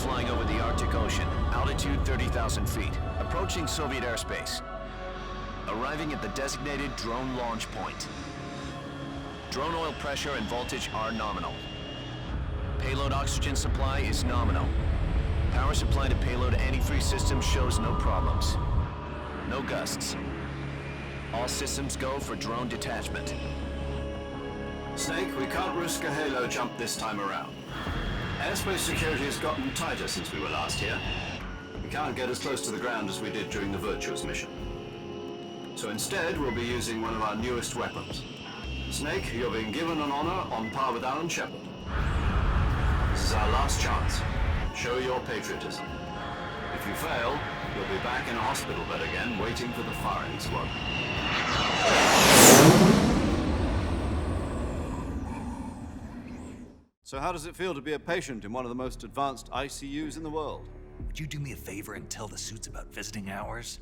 flying over the Arctic Ocean, altitude 30,000 feet, approaching Soviet airspace. Arriving at the designated drone launch point. Drone oil pressure and voltage are nominal. Payload oxygen supply is nominal. Power supply to payload antifreeze system shows no problems. No gusts. All systems go for drone detachment. Snake, we can't risk a halo jump this time around. Airspace security has gotten tighter since we were last here. We can't get as close to the ground as we did during the Virtuous Mission. So instead, we'll be using one of our newest weapons. Snake, you're being given an honor on par with Alan Shepard. This is our last chance. Show your patriotism. If you fail, you'll be back in a hospital bed again, waiting for the firing squad. So how does it feel to be a patient in one of the most advanced ICUs in the world? Would you do me a favor and tell the suits about visiting hours?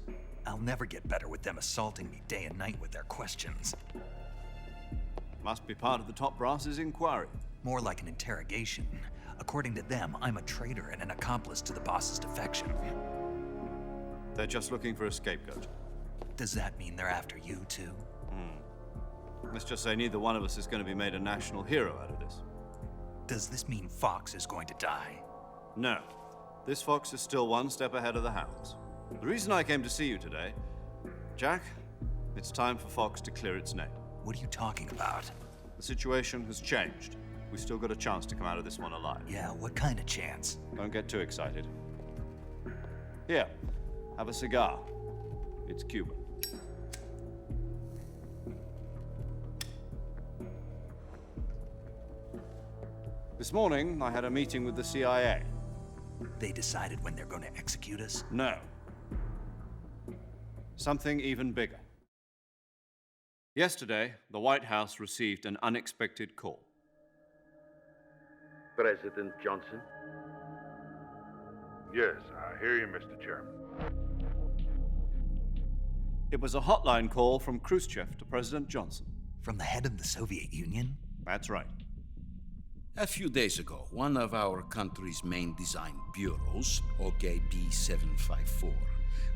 I'll never get better with them assaulting me day and night with their questions. Must be part of the top brass's inquiry. More like an interrogation. According to them, I'm a traitor and an accomplice to the boss's defection. They're just looking for a scapegoat. Does that mean they're after you too? Let's just say neither one of us is going to be made a national hero out of this. Does this mean Fox is going to die? No. This fox is still one step ahead of the hounds. The reason I came to see you today, Jack, it's time for Fox to clear its name. What are you talking about? The situation has changed. We've still got a chance to come out of this one alive. Yeah, what kind of chance? Don't get too excited. Here, have a cigar. It's Cuban. This morning, I had a meeting with the CIA. They decided when they're going to execute us? No. Something even bigger. Yesterday, the White House received an unexpected call. President Johnson? Yes, I hear you, Mr. Chairman. It was a hotline call from Khrushchev to President Johnson. From the head of the Soviet Union? That's right. A few days ago, one of our country's main design bureaus, OKB 754,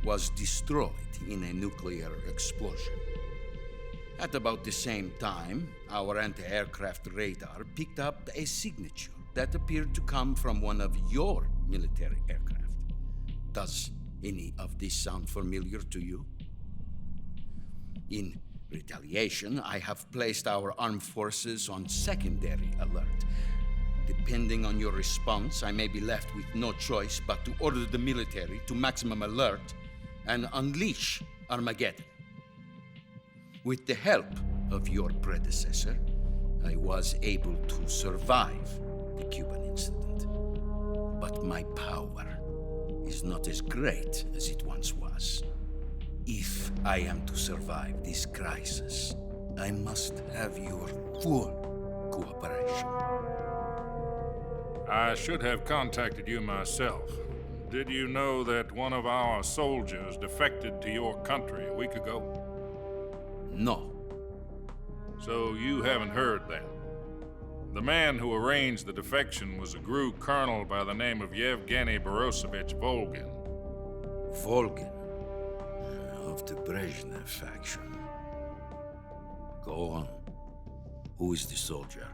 was destroyed in a nuclear explosion. At about the same time, our anti-aircraft radar picked up a signature that appeared to come from one of your military aircraft. Does any of this sound familiar to you? In retaliation, I have placed our armed forces on secondary alert. Depending on your response, I may be left with no choice but to order the military to maximum alert and unleash Armageddon. With the help of your predecessor, I was able to survive the Cuban incident. But my power is not as great as it once was. If I am to survive this crisis, I must have your full cooperation. I should have contacted you myself. Did you know that one of our soldiers defected to your country a week ago? No. So you haven't heard then. The man who arranged the defection was a GRU colonel by the name of Yevgeny Borisovitch Volgin. Volgin, of the Brezhnev faction. Go on. Who is the soldier?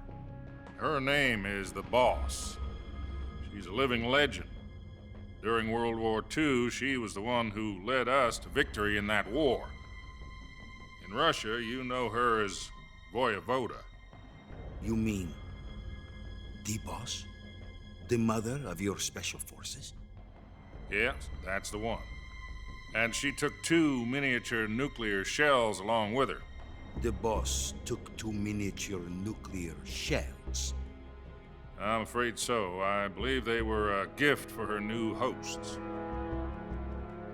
Her name is the Boss. She's a living legend. During World War II, she was the one who led us to victory in that war. In Russia, you know her as Voyevoda. You mean the boss? The mother of your special forces? Yes, that's the one. And she took 2 miniature nuclear shells along with her. The boss took 2 miniature nuclear shells. I'm afraid so. I believe they were a gift for her new hosts.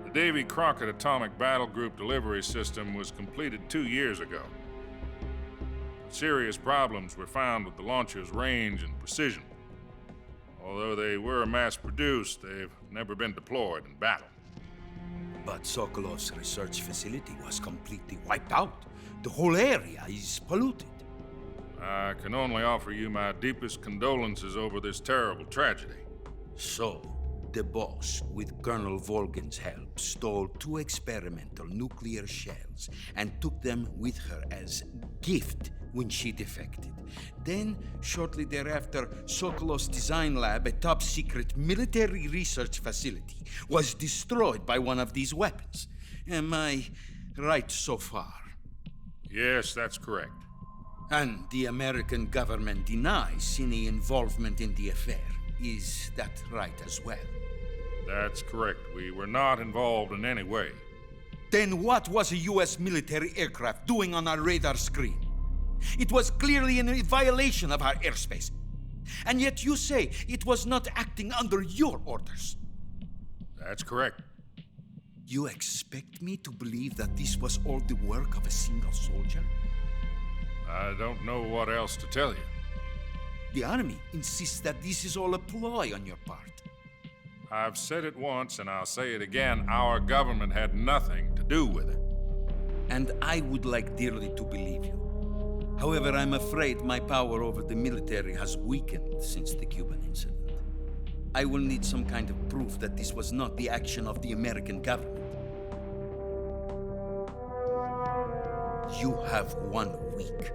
The Davy Crockett Atomic Battle Group delivery system was completed 2 years ago. Serious problems were found with the launcher's range and precision. Although they were mass-produced, they've never been deployed in battle. But Sokolov's research facility was completely wiped out. The whole area is polluted. I can only offer you my deepest condolences over this terrible tragedy. So, the boss, with Colonel Volgin's help, stole 2 experimental nuclear shells and took them with her as gift when she defected. Then, shortly thereafter, Sokolov's design lab, a top-secret military research facility, was destroyed by one of these weapons. Am I right so far? Yes, that's correct. And the American government denies any involvement in the affair. Is that right as well? That's correct. We were not involved in any way. Then what was a U.S. military aircraft doing on our radar screen? It was clearly in violation of our airspace. And yet you say it was not acting under your orders. That's correct. You expect me to believe that this was all the work of a single soldier? I don't know what else to tell you. The Army insists that this is all a ploy on your part. I've said it once and I'll say it again. Our government had nothing to do with it. And I would like dearly to believe you. However, I'm afraid my power over the military has weakened since the Cuban incident. I will need some kind of proof that this was not the action of the American government. You have 1 week.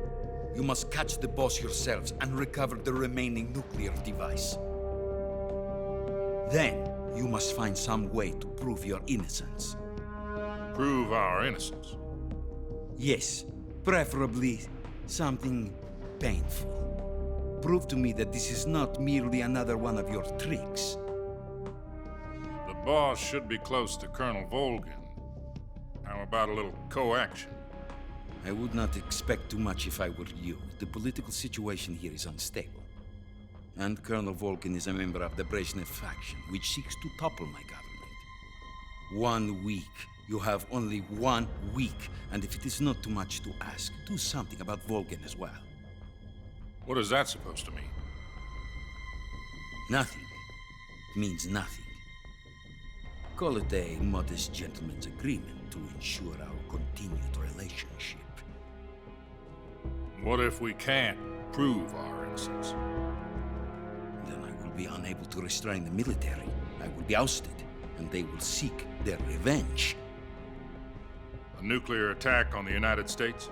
You must catch the boss yourselves and recover the remaining nuclear device. Then, you must find some way to prove your innocence. Prove our innocence. Yes, preferably something painful. Prove to me that this is not merely another one of your tricks. The boss should be close to Colonel Volgin. How about a little co-action? I would not expect too much if I were you. The political situation here is unstable. And Colonel Volgin is a member of the Brezhnev faction, which seeks to topple my government. 1 week. You have only 1 week. And if it is not too much to ask, do something about Volgin as well. What is that supposed to mean? Nothing. It means nothing. Call it a modest gentleman's agreement to ensure our continued relationship. What if we can't prove our innocence? Then I will be unable to restrain the military. I will be ousted, and they will seek their revenge. A nuclear attack on the United States?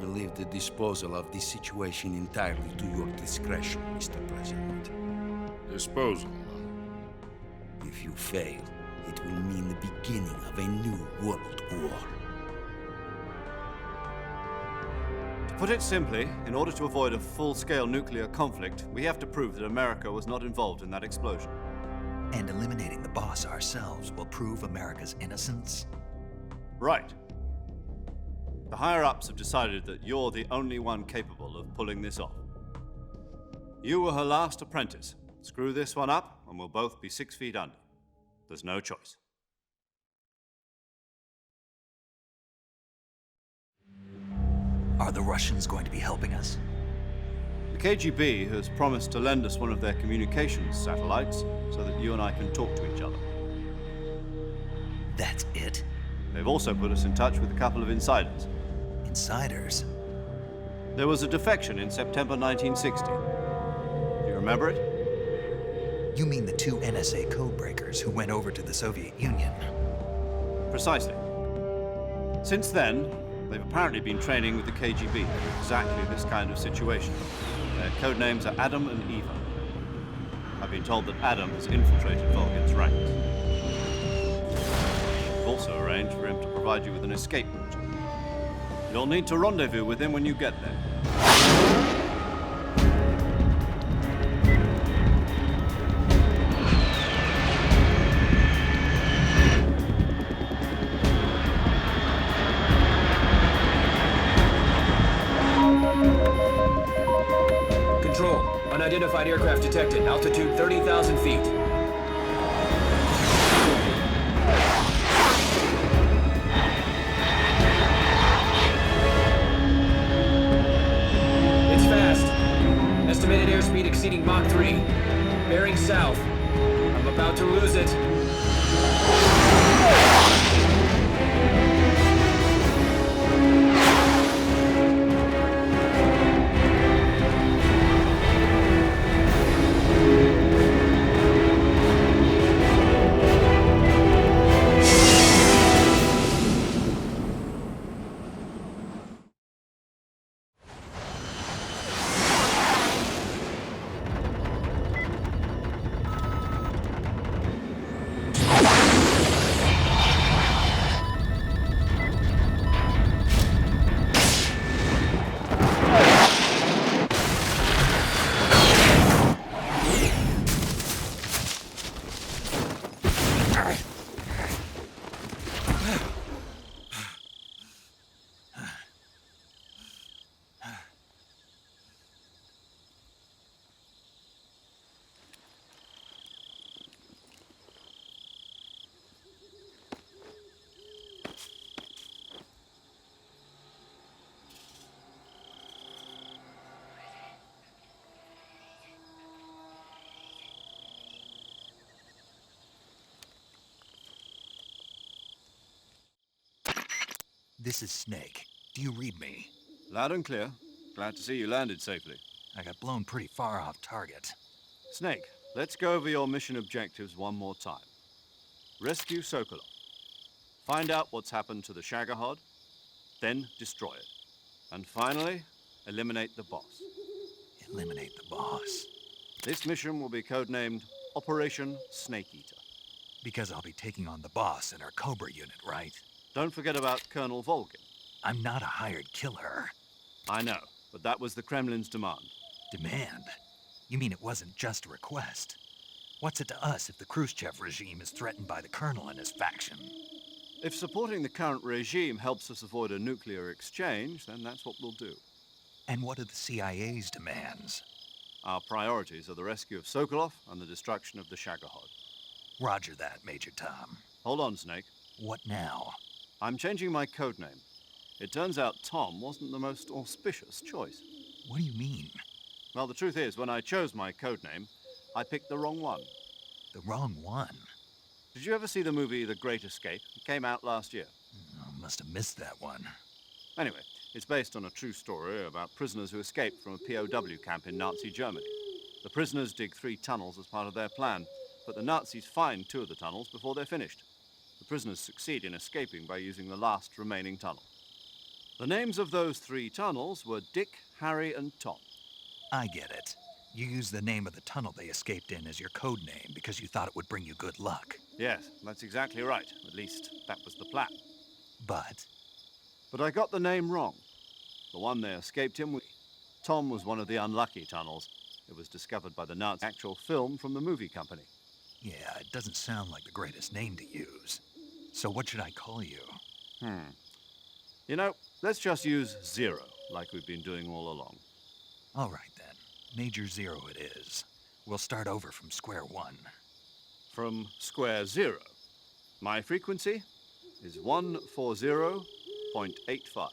I leave the disposal of this situation entirely to your discretion, Mr. President. Disposal, If you fail, it will mean the beginning of a new world war. To put it simply, in order to avoid a full-scale nuclear conflict, we have to prove that America was not involved in that explosion. And eliminating the boss ourselves will prove America's innocence? Right. The higher-ups have decided that you're the only one capable of pulling this off. You were her last apprentice. Screw this one up, and we'll both be 6 feet under. There's no choice. Are the Russians going to be helping us? The KGB has promised to lend us one of their communications satellites so that you and I can talk to each other. That's it? They've also put us in touch with a couple of insiders. Insiders? There was a defection in September 1960. Do you remember it? You mean the 2 NSA codebreakers who went over to the Soviet Union? Precisely. Since then, they've apparently been training with the KGB in exactly this kind of situation. Their code names are Adam and Eva. I've been told that Adam has infiltrated Volgin's ranks. We've also arranged for him to provide you with an escape route. You'll need to rendezvous with him when you get there. Control. Unidentified aircraft detected. Altitude 30,000 feet. It's fast. Estimated airspeed exceeding Mach 3. Bearing south. I'm about to lose it. This is Snake. Do you read me? Loud and clear. Glad to see you landed safely. I got blown pretty far off target. Snake, let's go over your mission objectives one more time. Rescue Sokolov. Find out what's happened to the Shagohod, then destroy it. And finally, eliminate the boss. Eliminate the boss. This mission will be codenamed Operation Snake Eater. Because I'll be taking on the boss in our Cobra unit, right? Don't forget about Colonel Volgin. I'm not a hired killer. I know, but that was the Kremlin's demand. Demand? You mean it wasn't just a request? What's it to us if the Khrushchev regime is threatened by the Colonel and his faction? If supporting the current regime helps us avoid a nuclear exchange, then that's what we'll do. And what are the CIA's demands? Our priorities are the rescue of Sokolov and the destruction of the Shagohod. Roger that, Major Tom. Hold on, Snake. What now? I'm changing my codename. It turns out Tom wasn't the most auspicious choice. What do you mean? Well, the truth is, when I chose my codename, I picked the wrong one. The wrong one? Did you ever see the movie The Great Escape? It came out last year. Oh, must have missed that one. Anyway, it's based on a true story about prisoners who escaped from a POW camp in Nazi Germany. The prisoners dig 3 tunnels as part of their plan, but the Nazis find 2 of the tunnels before they're finished. The prisoners succeed in escaping by using the last remaining tunnel. The names of those 3 tunnels were Dick, Harry, and Tom. I get it. You used the name of the tunnel they escaped in as your code name because you thought it would bring you good luck. Yes, that's exactly right. At least, that was the plan. But I got the name wrong. The one they escaped in, Tom was one of the unlucky tunnels. It was discovered by the Nazi actual film from the movie company. yeah, it doesn't sound like the greatest name to use. So what should I call you? You know, let's just use Zero, like we've been doing all along. All right then. Major Zero it is. We'll start over from square one. From square 0. My frequency is 140.85.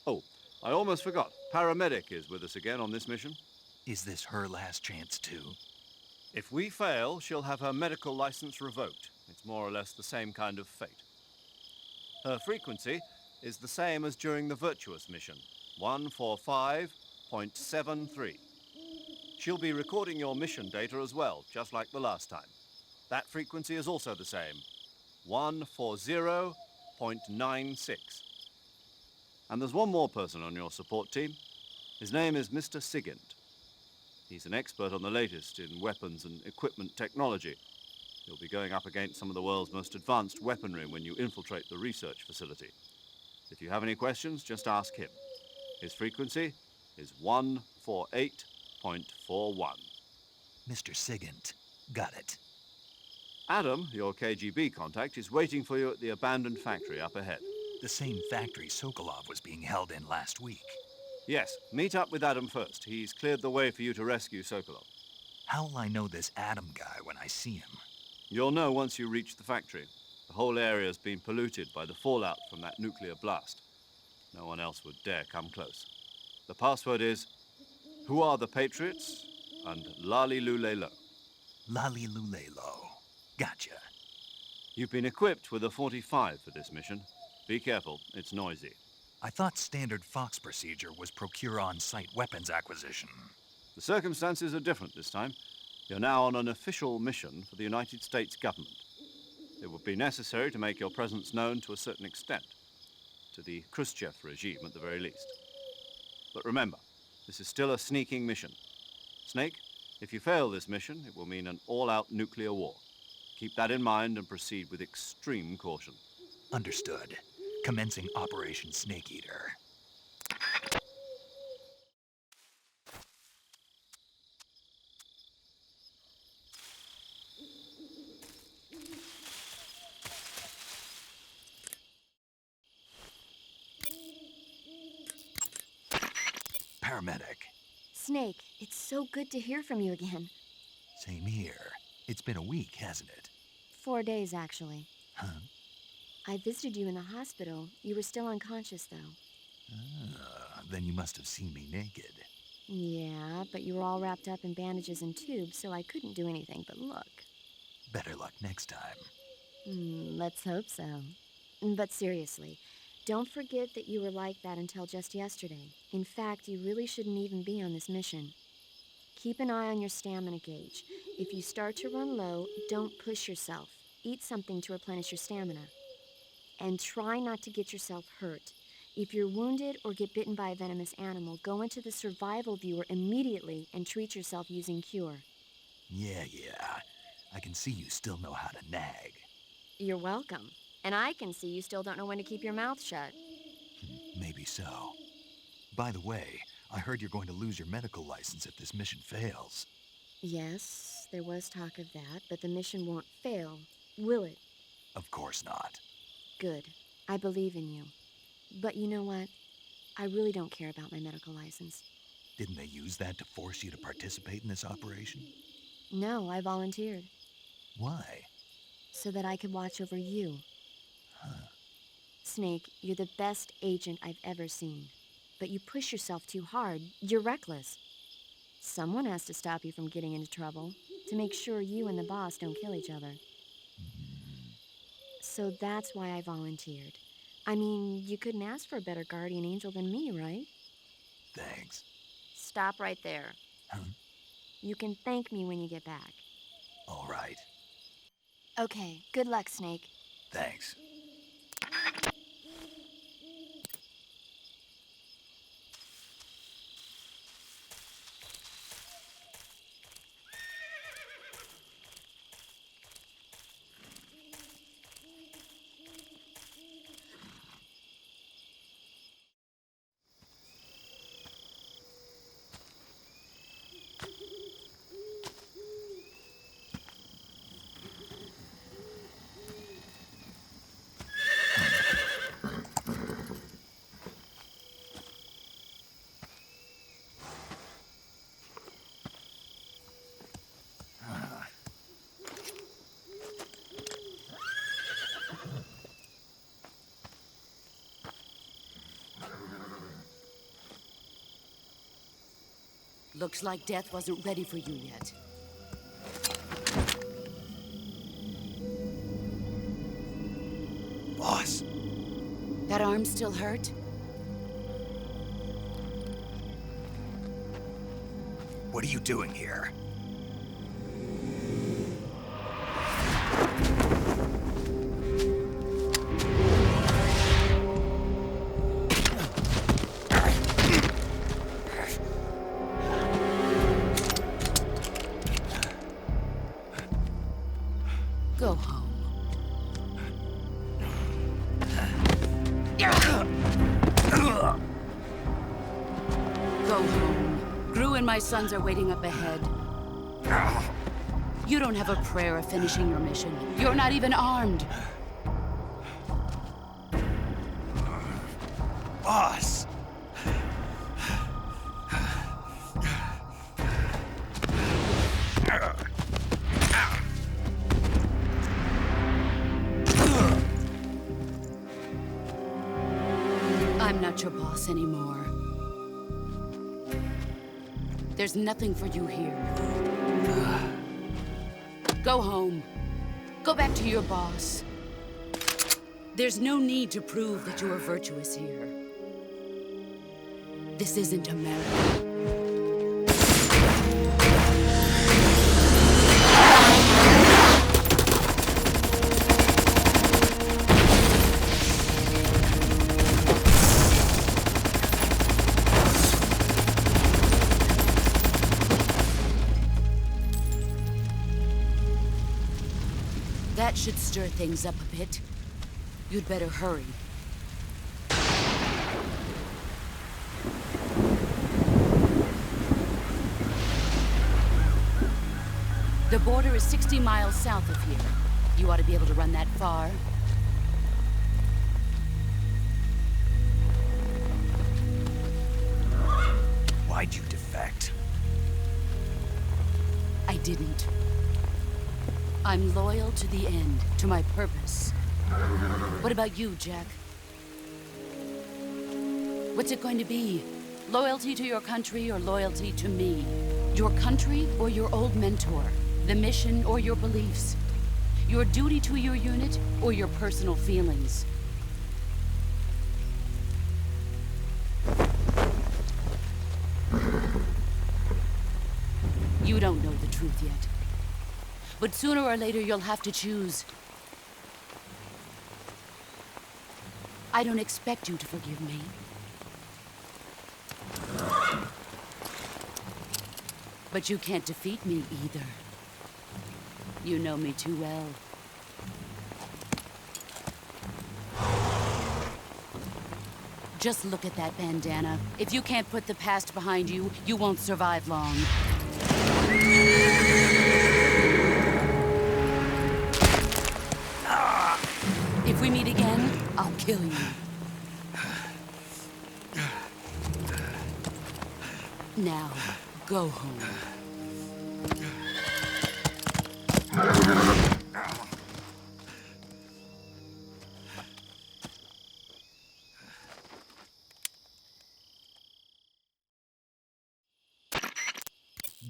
Oh, I almost forgot. Paramedic is with us again on this mission. Is this her last chance too? If we fail, she'll have her medical license revoked. It's more or less the same kind of fate. Her frequency is the same as during the Virtuous Mission, 145.73. She'll be recording your mission data as well, just like the last time. That frequency is also the same, 140.96. And there's one more person on your support team. His name is Mr. Sigint. He's an expert on the latest in weapons and equipment technology. You'll be going up against some of the world's most advanced weaponry when you infiltrate the research facility. If you have any questions, just ask him. His frequency is 148.41. Mr. Sigint. Got it. Adam, your KGB contact, is waiting for you at the abandoned factory up ahead. The same factory Sokolov was being held in last week. Yes, meet up with Adam first. He's cleared the way for you to rescue Sokolov. How'll I know this Adam guy when I see him? You'll know once you reach the factory. The whole area's been polluted by the fallout from that nuclear blast. No one else would dare come close. The password is, "Who are the Patriots?" and "Lali Lule Lo." Lali Lule Lo. Gotcha. You've been equipped with a 45 for this mission. Be careful, it's noisy. I thought standard Fox procedure was procure on-site weapons acquisition. The circumstances are different this time. You're now on an official mission for the United States government. It would be necessary to make your presence known to a certain extent, to the Khrushchev regime at the very least. But remember, this is still a sneaking mission. Snake, if you fail this mission, it will mean an all-out nuclear war. Keep that in mind and proceed with extreme caution. Understood. Commencing Operation Snake Eater. paramedic. Snake, it's so good to hear from you again. Same here. It's been a week, hasn't it? 4 days, actually. Huh? I visited you in the hospital. You were still unconscious, though. Then you must have seen me naked. Yeah, but you were all wrapped up in bandages and tubes, so I couldn't do anything but look. Better luck next time. Let's hope so. But seriously, don't forget that you were like that until just yesterday. In fact, you really shouldn't even be on this mission. Keep an eye on your stamina gauge. If you start to run low, don't push yourself. Eat something to replenish your stamina. And try not to get yourself hurt. If you're wounded or get bitten by a venomous animal, go into the survival viewer immediately and treat yourself using Cure. Yeah. I can see you still know how to nag. You're welcome. And I can see you still don't know when to keep your mouth shut. Maybe so. By the way, I heard you're going to lose your medical license if this mission fails. Yes, there was talk of that, but the mission won't fail, will it? Of course not. Good. I believe in you. But you know what? I really don't care about my medical license. Didn't they use that to force you to participate in this operation? No, I volunteered. Why? So that I could watch over you. Huh. Snake, you're the best agent I've ever seen. But you push yourself too hard. You're reckless. Someone has to stop you from getting into trouble, to make sure you and the boss don't kill each other. So that's why I volunteered. I mean, you couldn't ask for a better guardian angel than me, right? Thanks. Stop right there. Huh? You can thank me when you get back. All right. Okay, good luck, Snake. Thanks. Looks like death wasn't ready for you yet. Boss! That arm still hurt? What are you doing here? Go home. Go home. Gru and my sons are waiting up ahead. You don't have a prayer of finishing your mission. You're not even armed. Boss! I'm not your boss anymore. There's nothing for you here. Go home. Go back to your boss. There's no need to prove that you are virtuous here. This isn't America. That should stir things up a bit. You'd better hurry. The border is 60 miles south of here. You ought to be able to run that far. Why Why'd you defect? I didn't. I'm loyal to the end, to my purpose. What about you, Jack? What's it going to be? Loyalty to your country or loyalty to me? Your country or your old mentor? The mission or your beliefs? Your duty to your unit or your personal feelings? You don't know the truth yet. But sooner or later you'll have to choose. I don't expect you to forgive me. But you can't defeat me either. You know me too well. Just look at that bandana. If you can't put the past behind you, you won't survive long. If we meet again, I'll kill you. Now, go home.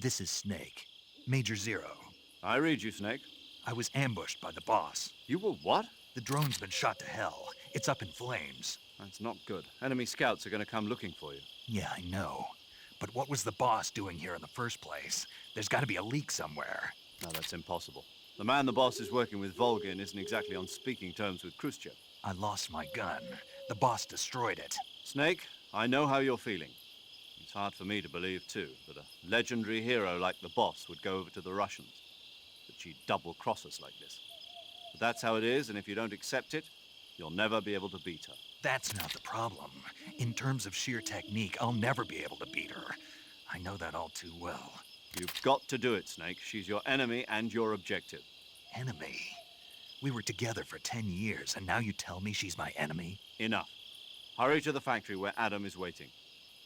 This is Snake. Major Zero. I read you, Snake. I was ambushed by the boss. You were what? The drone's been shot to hell. It's up in flames. That's not good. Enemy scouts are going to come looking for you. Yeah, I know. But what was the boss doing here in the first place? There's got to be a leak somewhere. No, that's impossible. The man the boss is working with, Volgin, isn't exactly on speaking terms with Khrushchev. I lost my gun. The boss destroyed it. Snake, I know how you're feeling. It's hard for me to believe, too, that a legendary hero like the boss would go over to the Russians. That she'd double-cross us like this. But that's how it is, and if you don't accept it, you'll never be able to beat her. That's not the problem. In terms of sheer technique, I'll never be able to beat her. I know that all too well. You've got to do it, Snake. She's your enemy and your objective. Enemy? We were together for 10 years, and now you tell me she's my enemy? Enough. Hurry to the factory where Adam is waiting.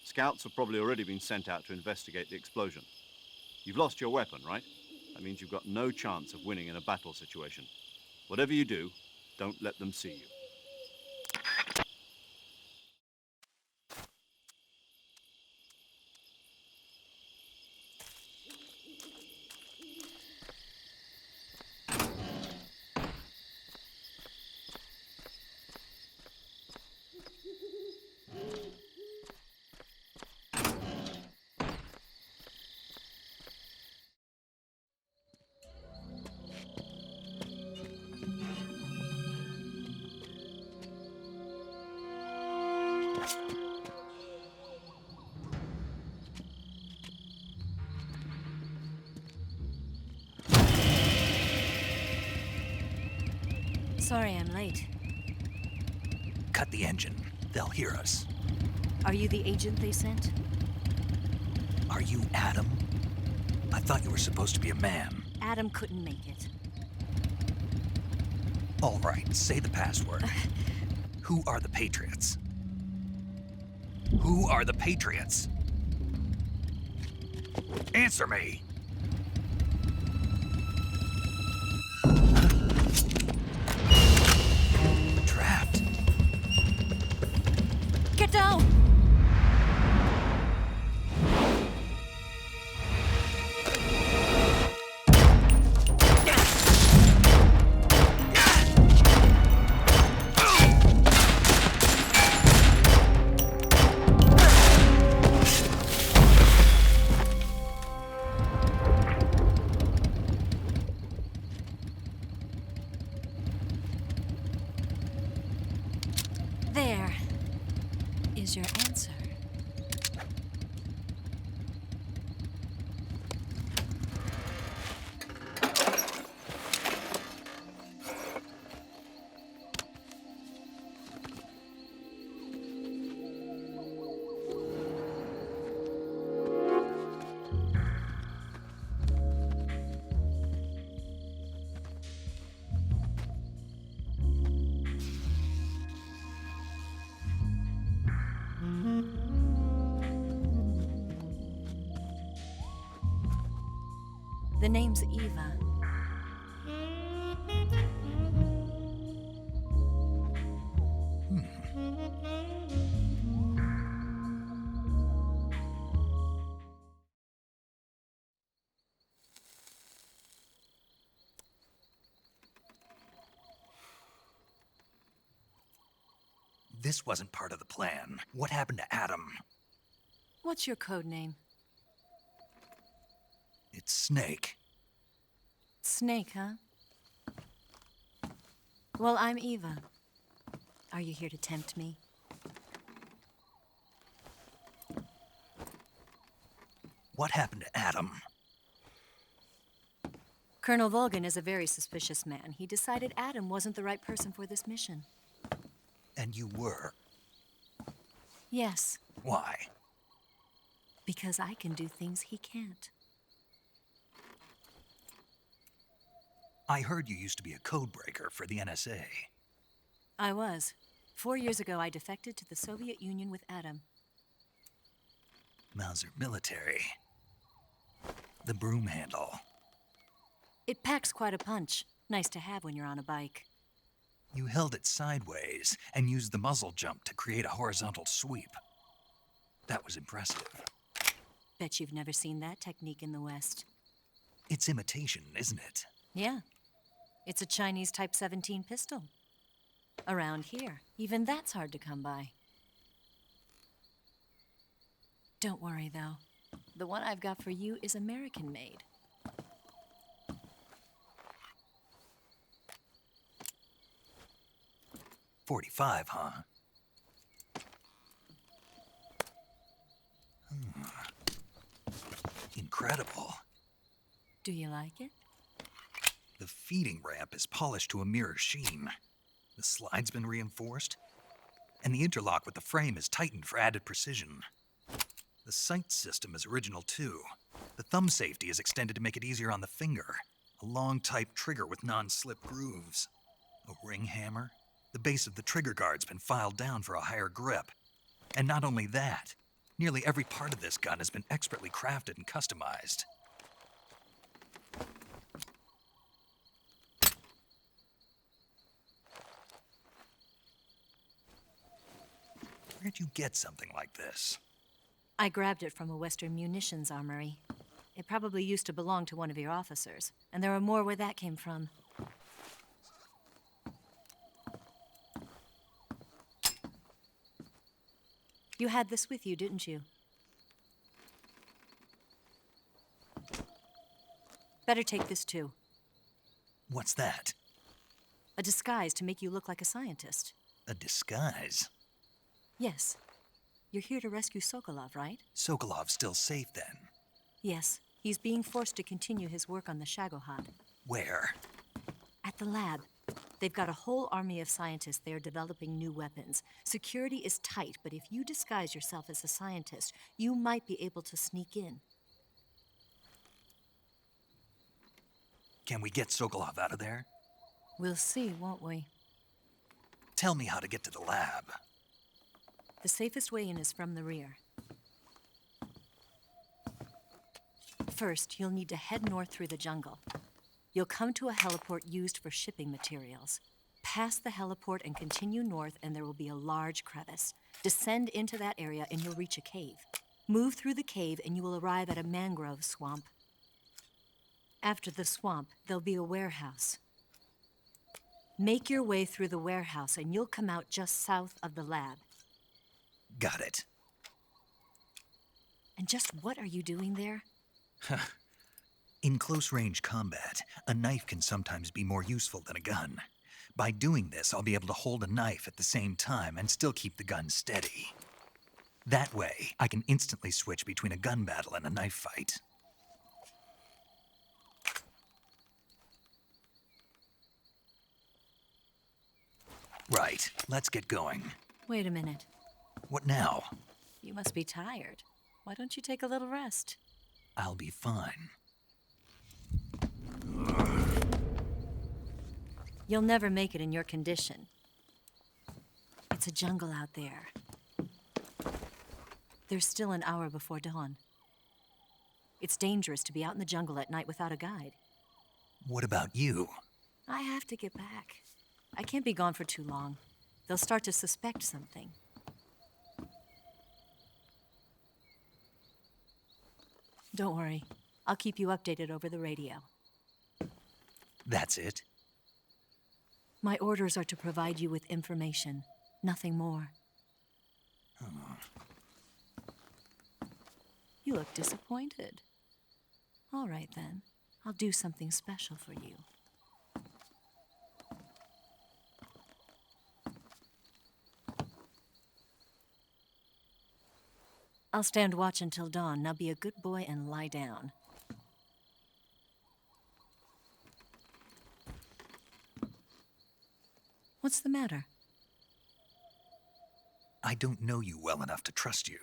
Scouts have probably already been sent out to investigate the explosion. You've lost your weapon, right? That means you've got no chance of winning in a battle situation. Whatever you do, don't let them see you. Sorry I'm late. Cut the engine. They'll hear us. Are you the agent they sent? Are you Adam? I thought you were supposed to be a man. Adam couldn't make it. All right, say the password. Who are the Patriots? Who are the Patriots? Answer me! Trapped. Get down! There is your answer. The name's Eva. This wasn't part of the plan. What happened to Adam? What's your code name? It's Snake. Snake, huh? Well, I'm Eva. Are you here to tempt me? What happened to Adam? Colonel Volgin is a very suspicious man. He decided Adam wasn't the right person for this mission. And you were. Yes, Why? because I can do things he can't. I heard you used to be a codebreaker for the NSA. I was. 4 years ago, I defected to the Soviet Union with Adam. Mauser military. The broom handle. It packs quite a punch. Nice to have when you're on a bike. You held it sideways and used the muzzle jump to create a horizontal sweep. That was impressive. Bet you've never seen that technique in the West. It's imitation, isn't it? Yeah. It's a Chinese Type 17 pistol. Around here, even that's hard to come by. Don't worry, though. The one I've got for you is American-made. .45, huh? Incredible. Do you like it? The feeding ramp is polished to a mirror sheen. The slide's been reinforced, and the interlock with the frame is tightened for added precision. The sight system is original too. The thumb safety is extended to make it easier on the finger. A long type trigger with non-slip grooves. A ring hammer. The base of the trigger guard's been filed down for a higher grip. And not only that, nearly every part of this gun has been expertly crafted and customized. Where'd you get something like this? I grabbed it from a Western munitions armory. It probably used to belong to one of your officers, and there are more where that came from. You had this with you, didn't you? Better take this too. What's that? A disguise to make you look like a scientist. A disguise? Yes. You're here to rescue Sokolov, right? Sokolov's still safe then? Yes. He's being forced to continue his work on the Shagohod. Where? At the lab. They've got a whole army of scientists there developing new weapons. Security is tight, but if you disguise yourself as a scientist, you might be able to sneak in. Can we get Sokolov out of there? We'll see, won't we? Tell me how to get to the lab. The safest way in is from the rear. First, you'll need to head north through the jungle. You'll come to a heliport used for shipping materials. Pass the heliport and continue north, and there will be a large crevice. Descend into that area, and you'll reach a cave. Move through the cave, and you will arrive at a mangrove swamp. After the swamp, there'll be a warehouse. Make your way through the warehouse, and you'll come out just south of the lab. Got it. And just what are you doing there? In close-range combat, a knife can sometimes be more useful than a gun. By doing this, I'll be able to hold a knife at the same time and still keep the gun steady. That way, I can instantly switch between a gun battle and a knife fight. Right, let's get going. Wait a minute. What now? You must be tired. Why don't you take a little rest? I'll be fine. You'll never make it in your condition. It's a jungle out there. There's still an hour before dawn. It's dangerous to be out in the jungle at night without a guide. What about you? I have to get back. I can't be gone for too long. They'll start to suspect something. Don't worry. I'll keep you updated over the radio. That's it? My orders are to provide you with information, nothing more. You look disappointed. All right, then. I'll do something special for you. I'll stand watch until dawn. Now be a good boy and lie down. What's the matter? I don't know you well enough to trust you.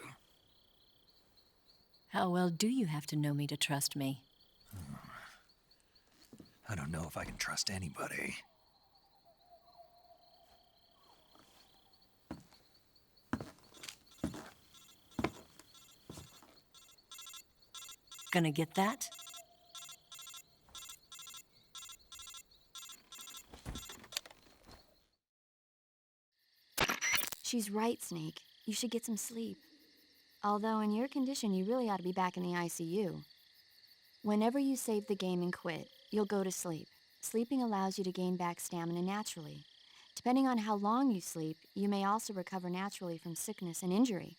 How well do you have to know me to trust me? I don't know if I can trust anybody. Gonna get that? She's right, Snake. You should get some sleep. Although in your condition, you really ought to be back in the ICU. Whenever you save the game and quit, you'll go to sleep. Sleeping allows you to gain back stamina naturally. Depending on how long you sleep, you may also recover naturally from sickness and injury.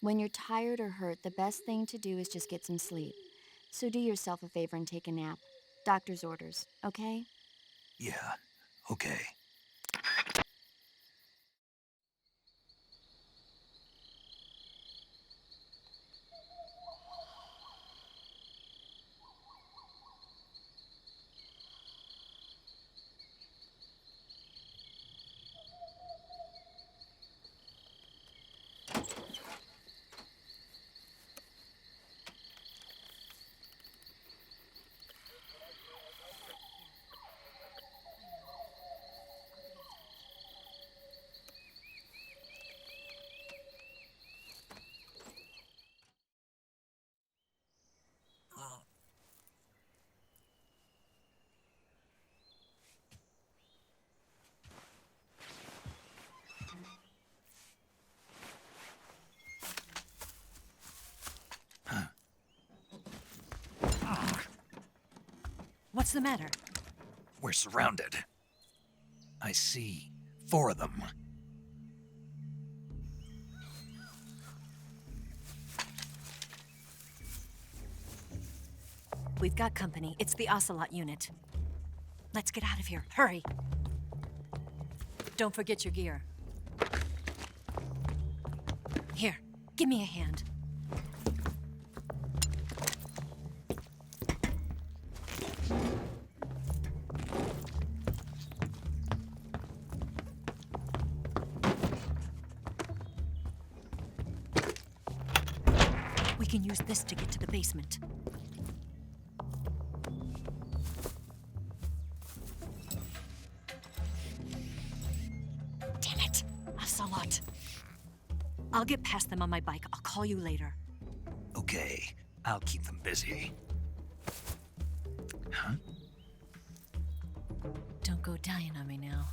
When you're tired or hurt, the best thing to do is just get some sleep. So do yourself a favor and take a nap. Doctor's orders, okay? Yeah, okay. What's the matter? We're surrounded. I see 4 of them. We've got company. It's the Ocelot unit. Let's get out of here. Hurry! Don't forget your gear. Here, give me a hand. We can use this to get to the basement. Damn it! Ocelot. I'll get past them on my bike. I'll call you later. Okay, I'll keep them busy. Huh? Don't go dying on me now.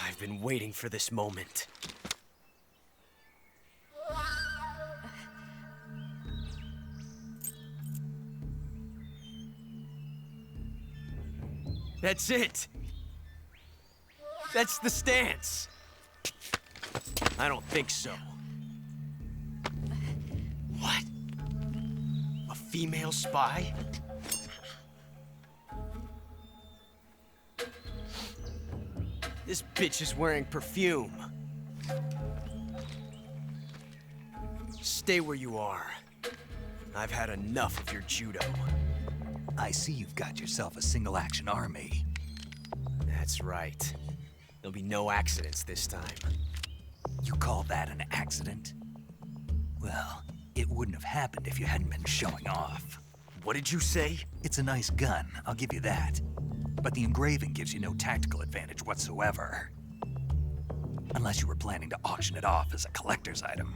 I've been waiting for this moment. That's it. That's the stance. I don't think so. What? A female spy? This bitch is wearing perfume. Stay where you are. I've had enough of your judo. I see you've got yourself a single-action army. That's right. There'll be no accidents this time. You call that an accident? Well, it wouldn't have happened if you hadn't been showing off. What did you say? It's a nice gun, I'll give you that. But the engraving gives you no tactical advantage whatsoever. Unless you were planning to auction it off as a collector's item.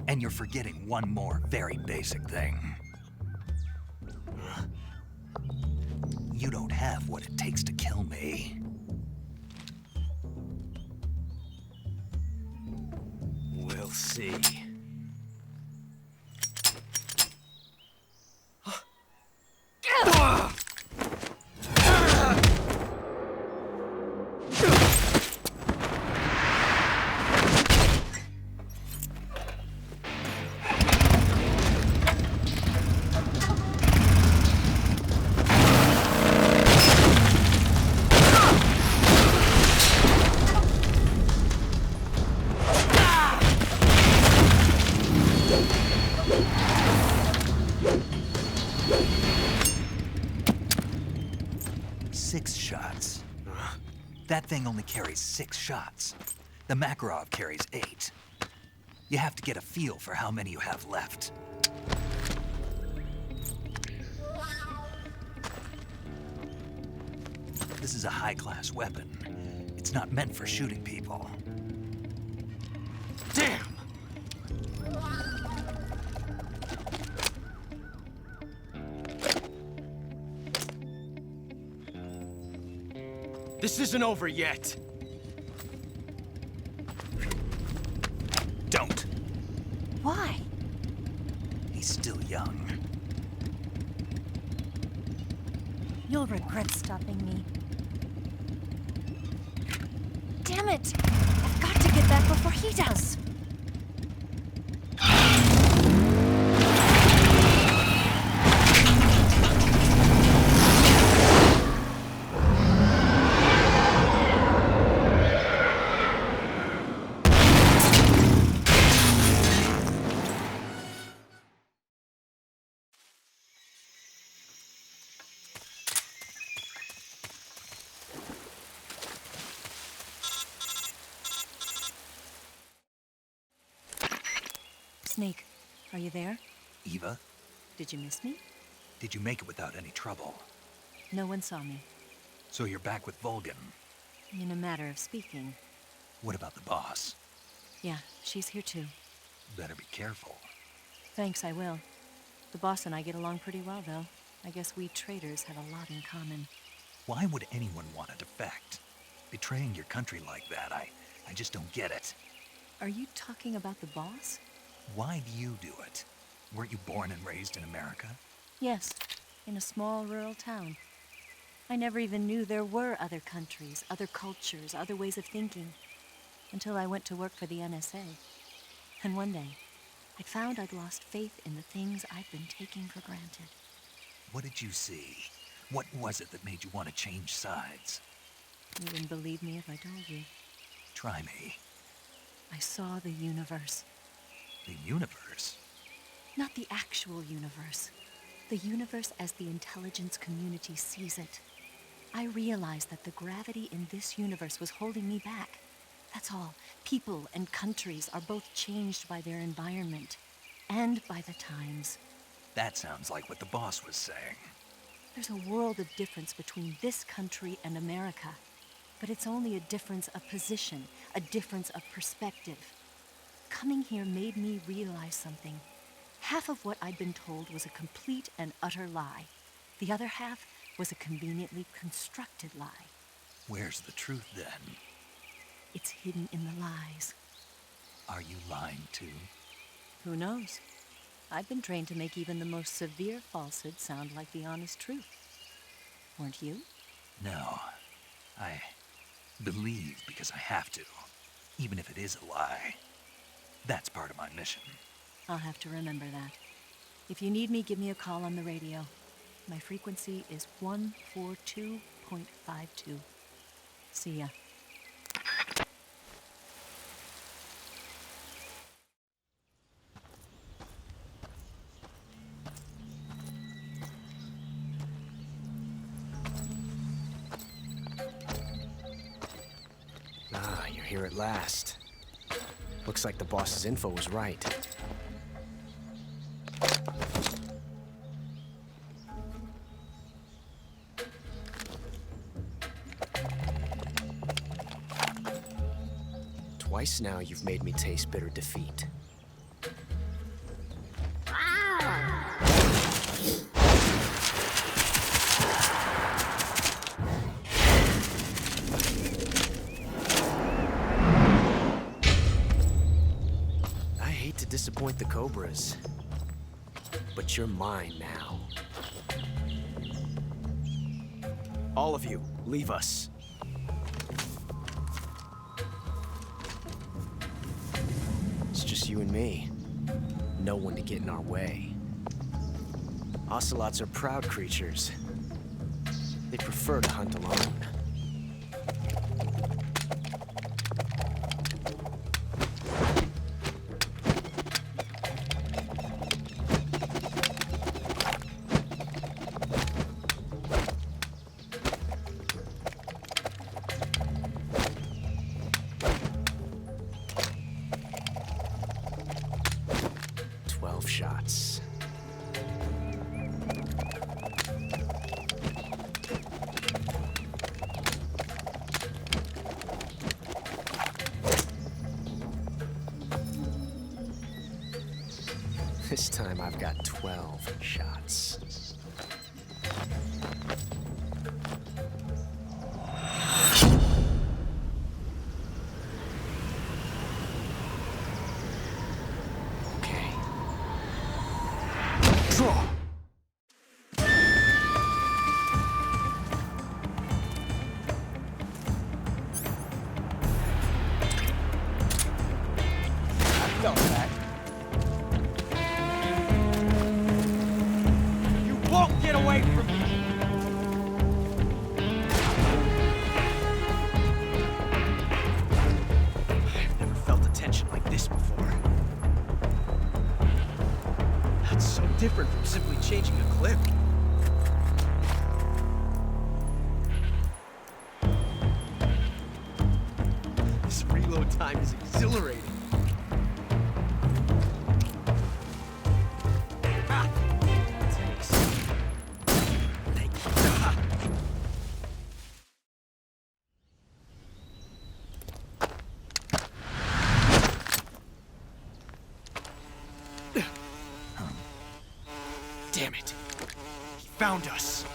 And you're forgetting one more very basic thing. You don't have what it takes to kill me. We'll see. That thing only carries 6 shots. The Makarov carries 8. You have to get a feel for how many you have left. This is a high-class weapon. It's not meant for shooting people. Damn! This isn't over yet. Don't. Why? He's still young. You'll regret stopping me. Damn it! I've got to get back before he does. Snake, are you there? Eva, Did you miss me? did you make it without any trouble? No one saw me. So you're back with Volgin. In a matter of speaking. What about the boss? Yeah, she's here too. Better be careful. Thanks, I will. The boss and I get along pretty well, though. I guess we traitors have a lot in common. Why would anyone want to defect? Betraying your country like that, I just don't get it. Are you talking about the boss? Why do you do it? Weren't you born and raised in America? Yes, in a small rural town. I never even knew there were other countries, other cultures, other ways of thinking, until I went to work for the NSA. And one day, I found I'd lost faith in the things I'd been taking for granted. What did you see? What was it that made you want to change sides? You wouldn't believe me if I told you. Try me. I saw the universe. The universe? Not the actual universe. The universe as the intelligence community sees it. I realized that the gravity in this universe was holding me back. That's all. People and countries are both changed by their environment and by the times. That sounds like what the boss was saying. There's a world of difference between this country and America. But it's only a difference of position, a difference of perspective. Coming here made me realize something. Half of what I'd been told was a complete and utter lie. The other half was a conveniently constructed lie. Where's the truth then? It's hidden in the lies. Are you lying too? Who knows? I've been trained to make even the most severe falsehood sound like the honest truth. Weren't you? No. I believe because I have to, even if it is a lie. That's part of my mission. I'll have to remember that. If you need me, give me a call on the radio. My frequency is 142.52. See ya. Ah, you're here at last. Looks like the boss's info was right. Twice now you've made me taste bitter defeat. I hate to disappoint the Cobras, but you're mine now. All of you, leave us. It's just you and me. No one to get in our way. Ocelots are proud creatures. They prefer to hunt alone. Shots. This time I've got 12 shots. Draw! I felt that. You won't get away from me! I've never felt a tension like this before. That's so different from simply changing a clip. This reload time is exhilarating. Ah! Taste. Thank you. Ah! Damn it. He found us.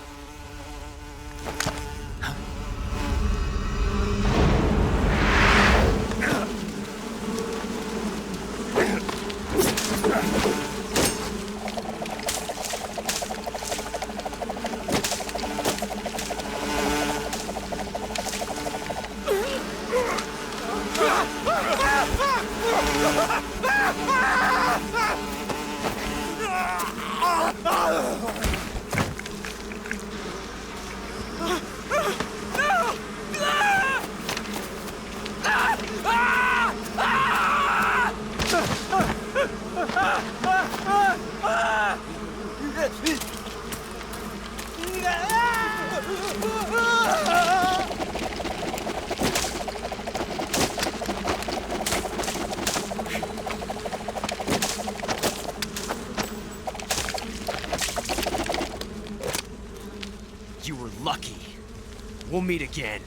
You were lucky. We'll meet again.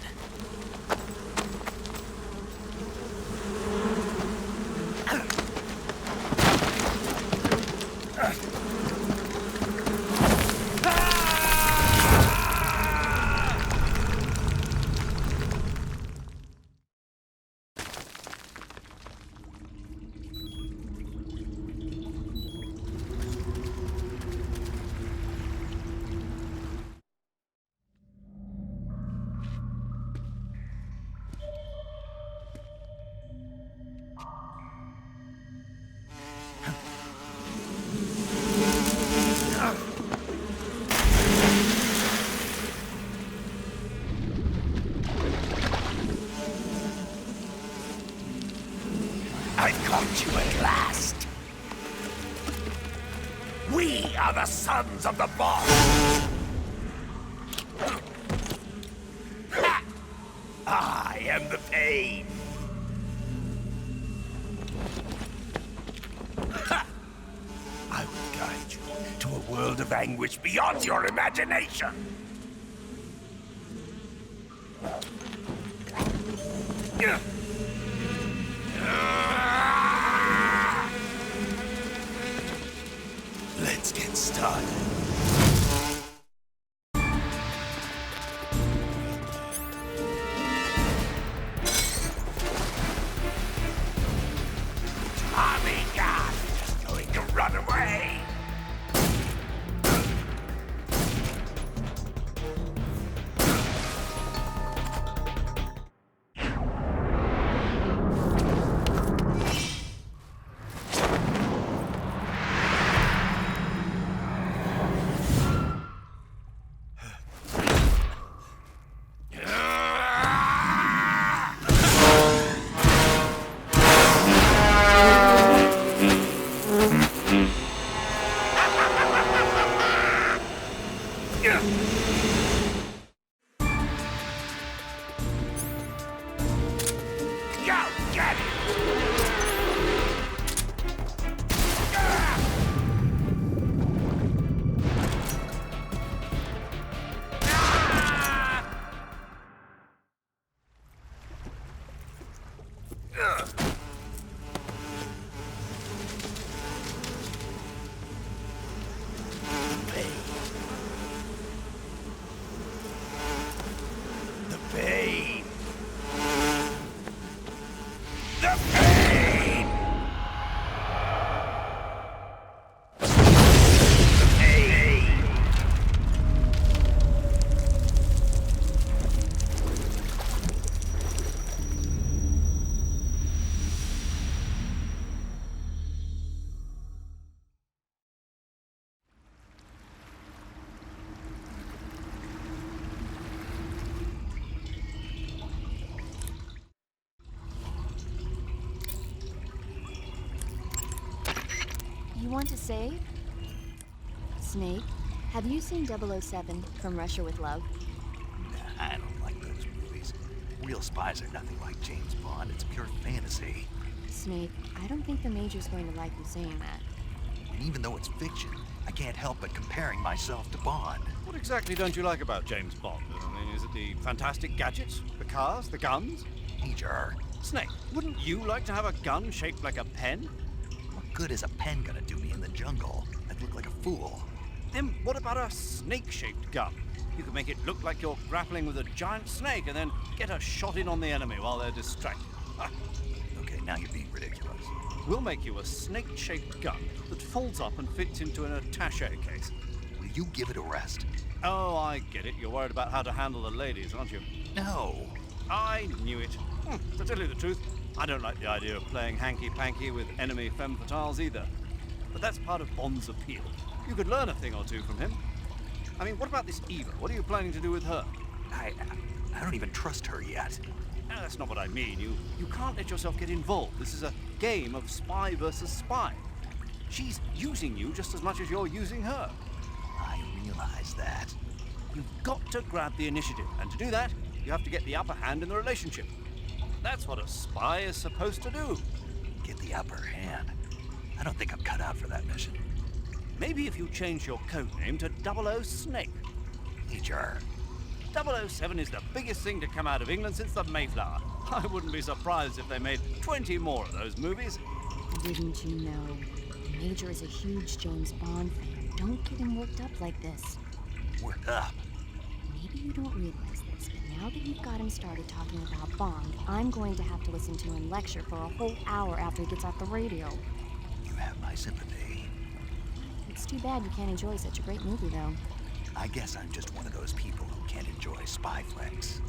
the sons of the boss! I am the pain! I will guide you to a world of anguish beyond your imagination! Let's get started. Tommy God is going to run away. You want to save? Snake, have you seen 007 from Russia with Love? Nah, I don't like those movies. Real spies are nothing like James Bond. It's pure fantasy. Snake, I don't think the Major's going to like you saying that. And even though it's fiction, I can't help but comparing myself to Bond. What exactly don't you like about James Bond? I mean, is it the fantastic gadgets, the cars, the guns? Major. Snake, wouldn't you like to have a gun shaped like a pen? What good is a pen gonna do me in the jungle? I'd look like a fool. Then what about a snake-shaped gun? You could make it look like you're grappling with a giant snake and then get a shot in on the enemy while they're distracted. Okay, now you're being ridiculous. We'll make you a snake-shaped gun that folds up and fits into an attaché case. Will you give it a rest? Oh, I get it. You're worried about how to handle the ladies, aren't you? No. I knew it. To tell you the truth, I don't like the idea of playing hanky-panky with enemy femme fatales either. But that's part of Bond's appeal. You could learn a thing or two from him. I mean, what about this Eva? What are you planning to do with her? I don't even trust her yet. No, that's not what I mean. You can't let yourself get involved. This is a game of spy versus spy. She's using you just as much as you're using her. I realize that. You've got to grab the initiative, and to do that, you have to get the upper hand in the relationship. That's what a spy is supposed to do. Get the upper hand? I don't think I'm cut out for that mission. Maybe if you change your code name to 00 Snake. Major. 007 is the biggest thing to come out of England since the Mayflower. I wouldn't be surprised if they made 20 more of those movies. Didn't you know? The Major is a huge James Bond fan. Don't get him worked up like this. Worked up? Maybe you don't realize this, but now that you've got him started talking about Bond, I'm going to have to listen to him lecture for a whole hour after he gets off the radio. You have my sympathy. It's too bad you can't enjoy such a great movie, though. I guess I'm just one of those people who can't enjoy spy flicks.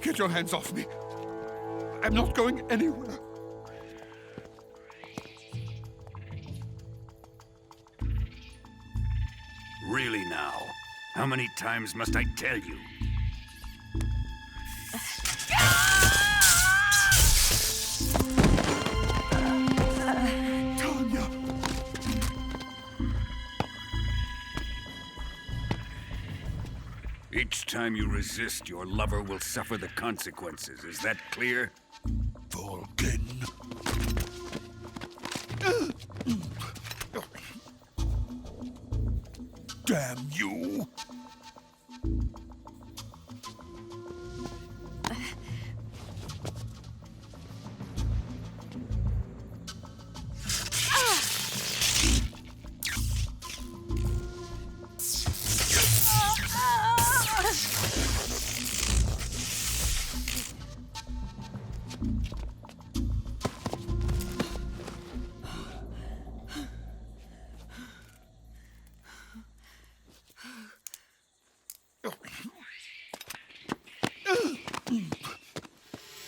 Get your hands off me. I'm not going anywhere. Really now? How many times must I tell you? Tanya! Each time you resist, your lover will suffer the consequences. Is that clear? Volgin. Damn you!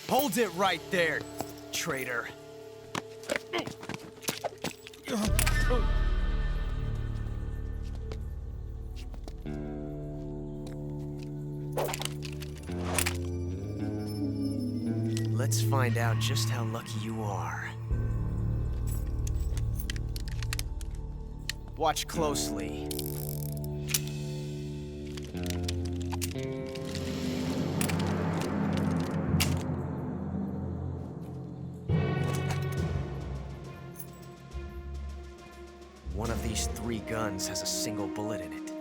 Hold it right there, traitor. Let's find out just how lucky you are. Watch closely. One of these 3 guns has a single bullet in it.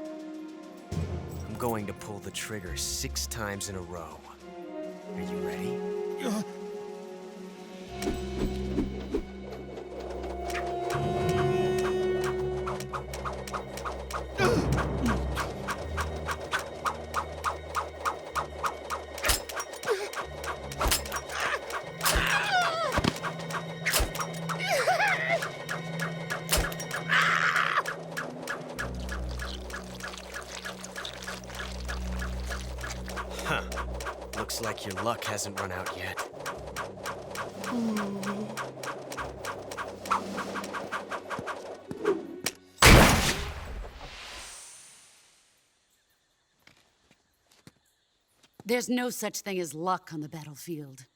I'm going to pull the trigger 6 times in a row. Are you ready? Huh. Looks like your luck hasn't run out yet. There's no such thing as luck on the battlefield.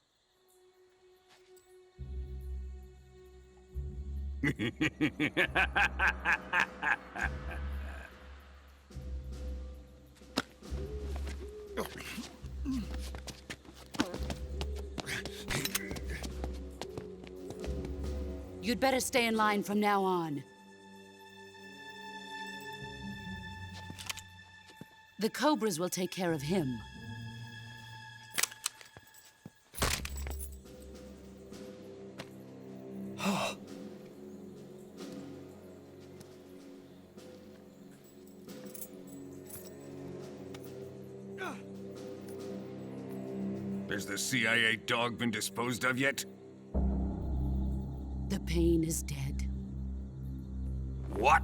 You'd better stay in line from now on. The Cobras will take care of him. Has the CIA dog been disposed of yet? The pain is dead. What?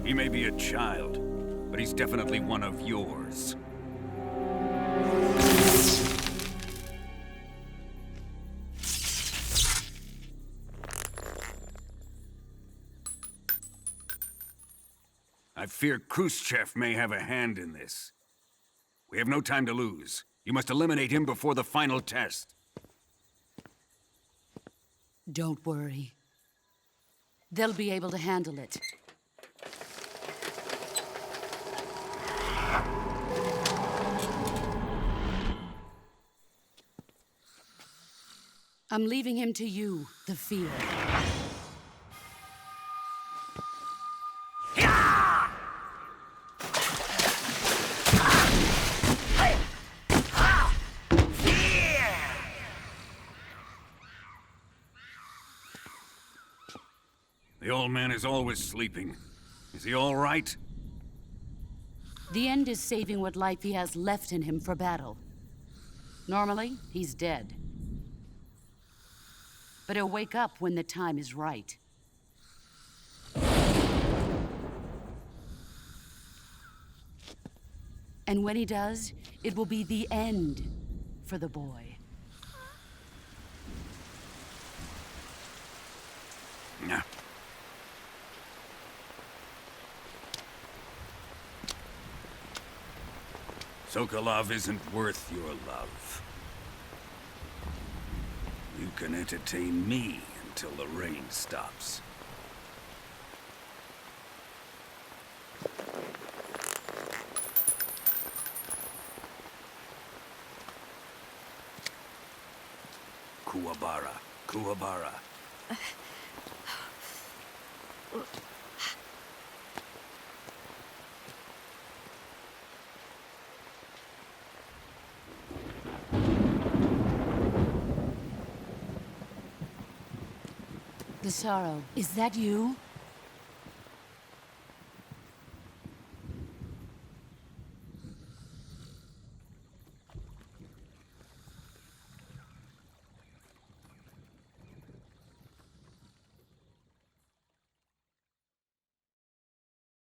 He may be a child, but he's definitely one of yours. I fear Khrushchev may have a hand in this. We have no time to lose. You must eliminate him before the final test. Don't worry. They'll be able to handle it. I'm leaving him to you, the field. The old man is always sleeping. Is he all right? The end is saving what life he has left in him for battle. Normally, he's dead. But he'll wake up when the time is right. And when he does, it will be the end for the boy. Yeah. Sokolov isn't worth your love. You can entertain me until the rain stops. Kuwabara, Kuwabara. The sorrow, is that you?